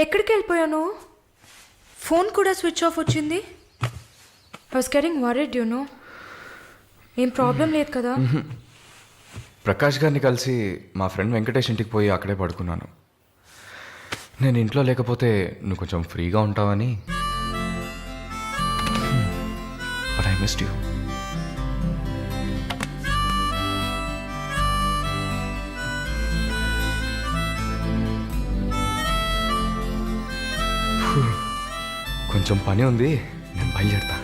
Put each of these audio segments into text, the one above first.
ఎక్కడికి వెళ్ళిపోయాను? ఫోన్ కూడా స్విచ్ ఆఫ్ వచ్చింది. I was getting worried you know. ఏం ప్రాబ్లం లేదు కదా? ప్రకాష్ గారిని కలిసి మా ఫ్రెండ్ వెంకటేష్ ఇంటికి పోయి అక్కడే పడుకున్నాను. నేను ఇంట్లో లేకపోతే నువ్వు కొంచెం ఫ్రీగా ఉంటావని. But I missed you. కొంచెం పని ఉంది, నేను బయలుదేరుతా.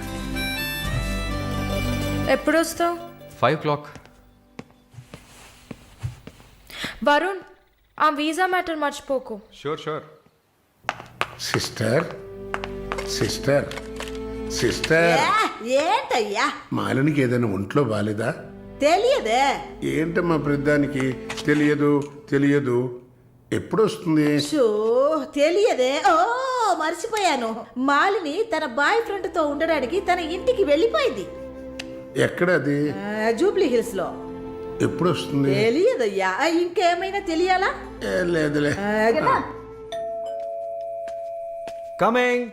ఎప్పుడు వస్తావు? 5 o'clock. వరుణ్, ఆ వీసా మ్యాటర్ మర్చిపోకు. షూర్. సిస్టర్ సిస్టర్ సిస్టర్ ఏంటయ్యా? మాలినికి ఏదైనా ఒంట్లో బాలేదా? తెలియదే. ఏంటమ్మా ప్రతిదానికి తెలియదు ఎప్పుడు వస్తుంది? షో తెలియదే. ఓ మర్చిపోయాను. మాలిని తన బాయ్ ఫ్రెండ్ తో ఉండడానికి తన ఇంటికి వెళ్ళిపోయింది. ఎక్కడ అది? జూబ్లీ హిల్స్ లో. ఎప్పుడు వస్తుంది? తెలియదయ్యా. ఇంకేమైనా తెలియాలా? లేదులే. కదా? కమింగ్.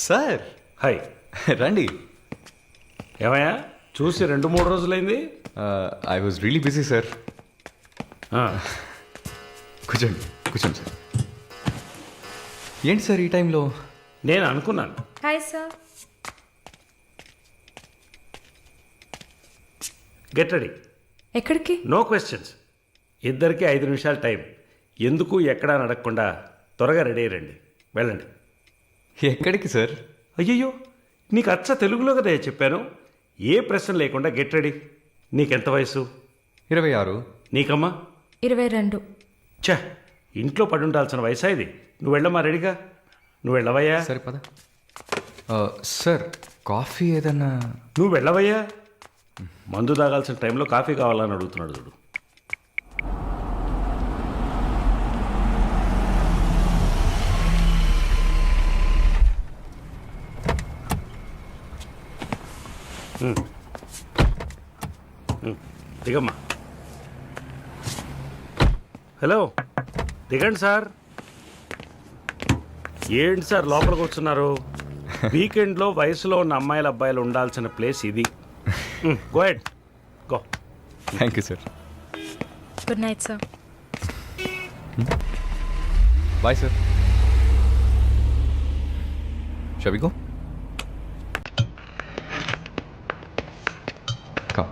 Sir hi. రండి. ఏమయ్యా చూసి 2-3 రోజులైంది. I was really busy sir. కూర్చోండి సార్. ఏంటి సార్ ఈ టైంలో? నేను అనుకున్నాను. Hi sir. Get ready. ఎక్కడికి? No questions. ఇద్దరికి 5 నిమిషాలు టైం. ఎందుకు ఎక్కడా అని అడగకుండా త్వరగా రెడీ అయ్యండి. వెళ్ళండి. ఎక్కడికి సార్? అయ్యయ్యో, నీకు అచ్చ తెలుగులో కదా చెప్పాను. ఏ ప్రశ్న లేకుండా గెట్ రెడీ. నీకెంత వయసు? 26. నీకమ్మా? 22. ఛా, ఇంట్లో పడి ఉండాల్సిన వయసా ఇది? నువ్వు వెళ్ళమ్మా, రెడీగా. నువ్వు వెళ్ళవయ్యా. సరే పద. సార్ కాఫీ ఏదన్నా? నువ్వు వెళ్ళవయ్యా. మందు తాగాల్సిన టైంలో కాఫీ కావాలని అడుగుతున్నాడు చూడు. దిగమ్మా. హలో, దిగండి సార్. ఏంటి సార్ లోపలికి వస్తున్నారు? వీకెండ్లో వయసులో ఉన్న అమ్మాయిల అబ్బాయిలు ఉండాల్సిన ప్లేస్ ఇది. Go ahead, go. Thank you sir. Good night sir. Bye sir. Shall we go? Come.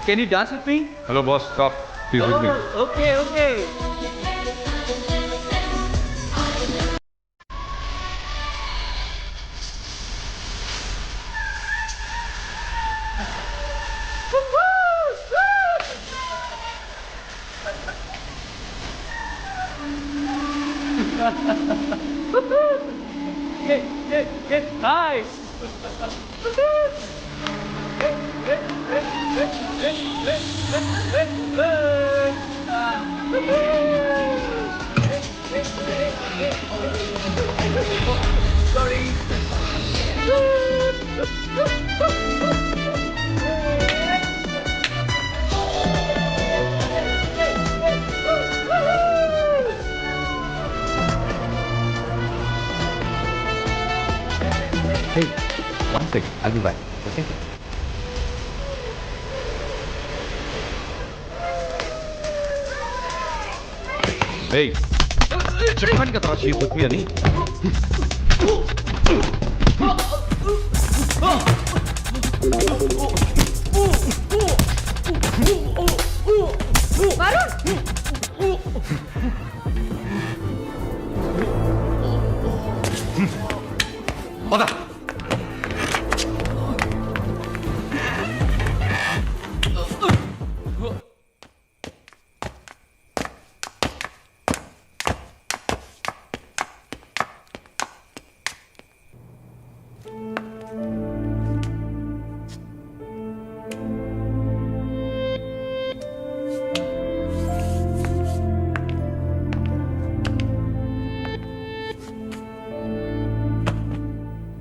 Can you dance with me? Hello boss, stop. Please with me. Okay. Hey, nice. Sorry. Hey, one second. I'll be back. Okay? Hey, చెప్పండి కదా she with me అని. వరుణ్, పద.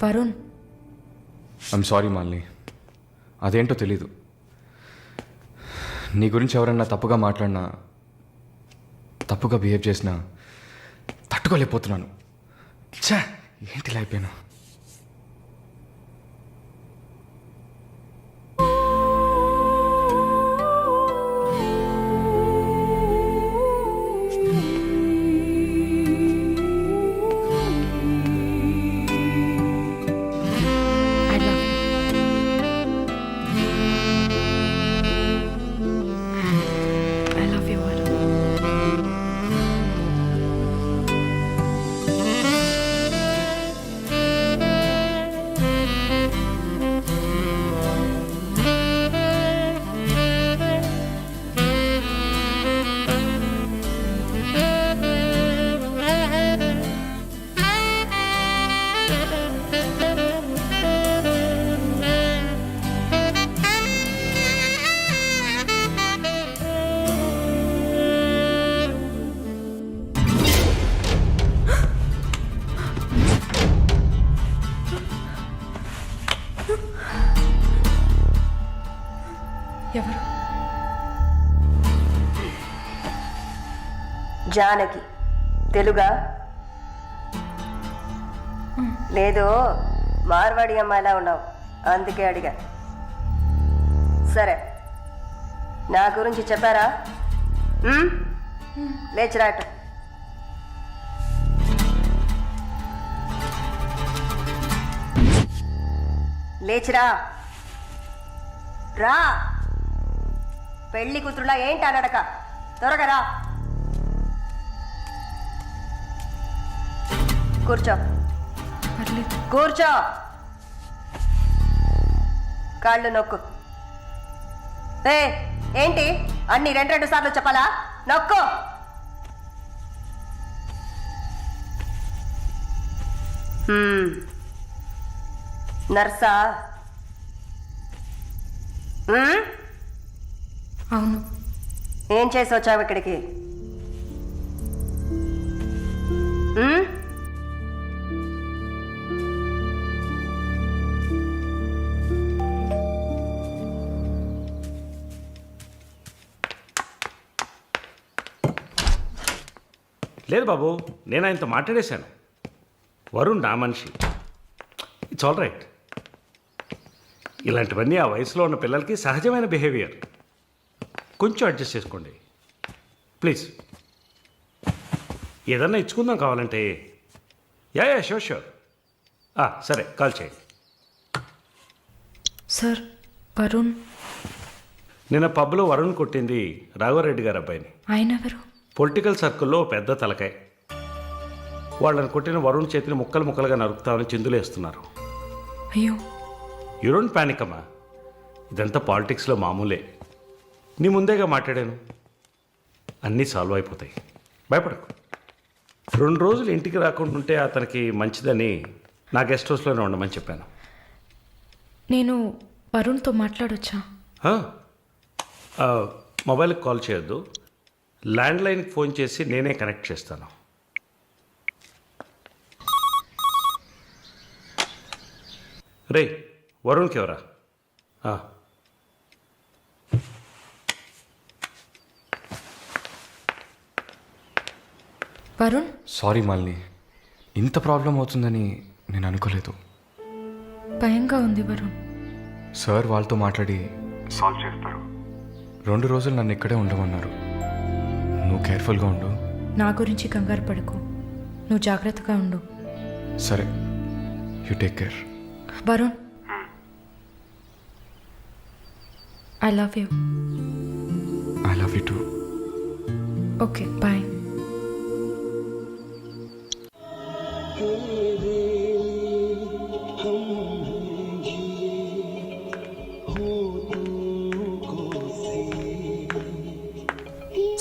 Varun, I'm sorry Malini, అదేంటో తెలీదు. నీ గురించి ఎవరన్నా తప్పుగా మాట్లాడినా, తప్పుగా బిహేవ్ చేసినా తట్టుకోలేకపోతున్నాను. ఛా, ఏంటి ఇలా అయిపోయాను. I love you. I love you, Varun. ఎవరు? జానకి తెలుగా? లేదు, మార్వాడి అమ్మాయిలా ఉన్నావు, అందుకే అడిగా. సరే, నా గురించి చెప్పారా? లేచిరాట. లేచిరా, రా. పెళ్లి కూతురులా ఏంటి అనడక, త్వరగా రా. కూర్చో, పర్లేదు. కూర్చో. కాళ్ళు నొక్కు. ఏంటి అన్ని రెండు సార్లు చెప్పాలా? నొక్కు. నర్సా? అవును. ఏం చేసి వచ్చావు ఇక్కడికి? లేదు బాబు, నేను ఆయనతో మాట్లాడేశాను. వరుణ్ నా మనిషి, ఇట్స్ ఆల్ రైట్. ఇలాంటివన్నీ ఆ వయసులో ఉన్న పిల్లలకి సహజమైన బిహేవియర్. కొంచెం అడ్జస్ట్ చేసుకోండి ప్లీజ్. ఏదన్నా ఇచ్చుకుందాం కావాలంటే. Yeah sure sure. సరే, కాల్ చేయండి. సార్, వరుణ్. నిన్న పబ్లో వరుణ్ కొట్టింది రాఘవరెడ్డి గారు అబ్బాయిని. ఆయన ఎవరు? పొలిటికల్ సర్కిల్లో పెద్ద తలకాయ. వాళ్ళని కొట్టిన వరుణ్ చేతిని ముక్కలు ముక్కలుగా నరుకుతామని చిందులేస్తున్నారు. అయ్యో. యూ డోంట్ పానిక్ అమ్మా, ఇదంతా పాలిటిక్స్లో మామూలే. నీ ముందేగా మాట్లాడాను, అన్నీ సాల్వ్ అయిపోతాయి, భయపడకు. 2 రోజులు ఇంటికి రాకుండా ఉంటే అతనికి మంచిదని నా గెస్ట్ హౌస్లోనే ఉండమని చెప్పాను. నేను వరుణ్తో మాట్లాడొచ్చా? మొబైల్కి కాల్ చేయొద్దు, ల్యాండ్లైన్కి ఫోన్ చేసి నేనే కనెక్ట్ చేస్తాను. రే, వరుణ్కి ఎవరా? వరుణ్, సారీ మాలిని, ఇంత ప్రాబ్లం అవుతుందని నేను అనుకోలేదు. భయంగా ఉంది వరుణ్. సార్ వాళ్ళతో మాట్లాడి సాల్వ్ చేస్తారు. 2 రోజులు నన్ను ఇక్కడే ఉండమన్నారు. నువ్వు కేర్ఫుల్గా ఉండు. నా గురించి కంగారు పడకు, నువ్వు జాగ్రత్తగా ఉండు. సరే, you take care. Varun, I love you. I love you too. Okay, bye.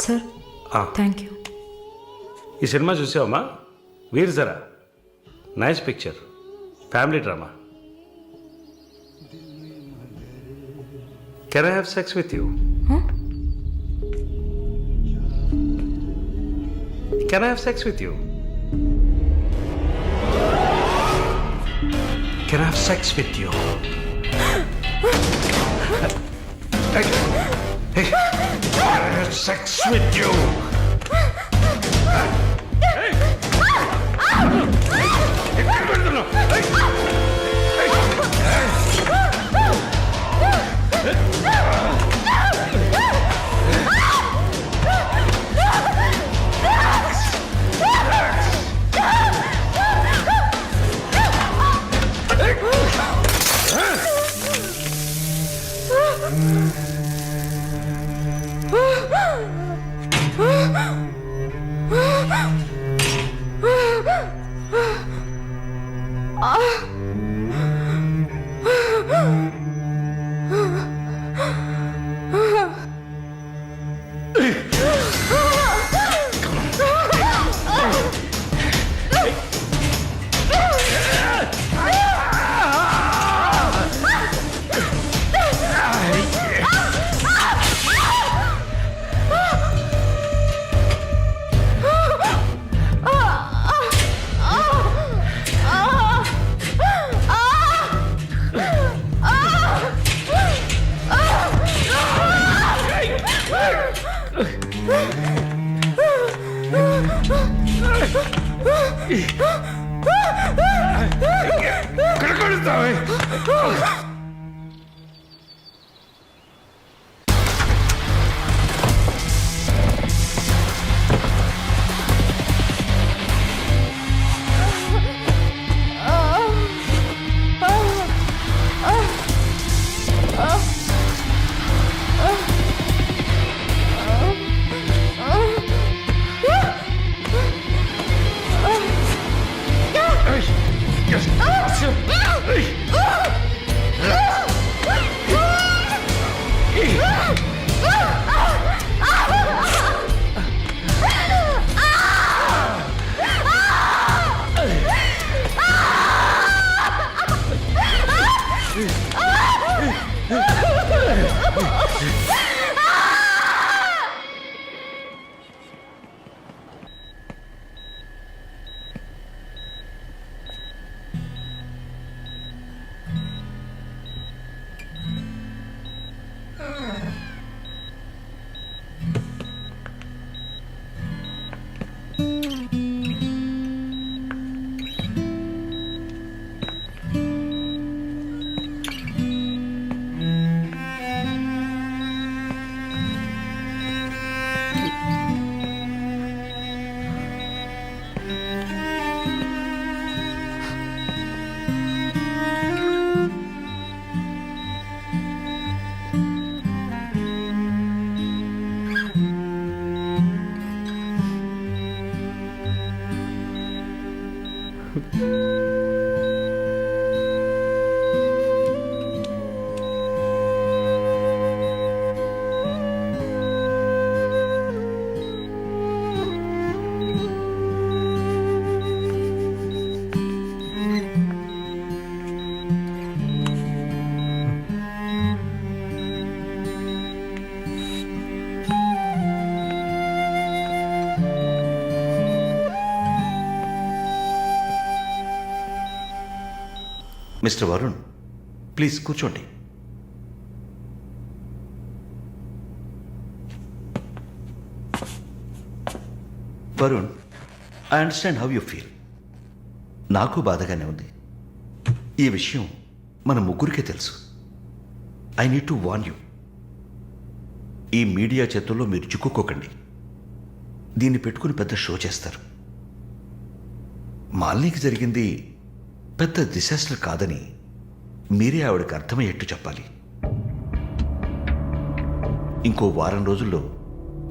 Sir, thank you. ఈ సినిమా చూసావమ్మా? Veer Zaara, nice picture, family drama. Can I have sex with you? Can I have sex with you? Can have sex with you. Sex with you. Mister Varun, please కూర్చోండి. Varun, I understand how you feel. నాకు బాధగానే ఉంది. ఈ విషయం మన ముగ్గురికే తెలుసు. I need to warn you. ఈ మీడియా చేతుల్లో మీరు చిక్కుకోకండి. దీన్ని పెట్టుకుని పెద్ద షో చేస్తారు. మాలినికి జరిగింది పెద్ద డిసాస్టర్ కాదని మీరే ఆవిడకి అర్థమయ్యేట్టు చెప్పాలి. ఇంకో వారం రోజుల్లో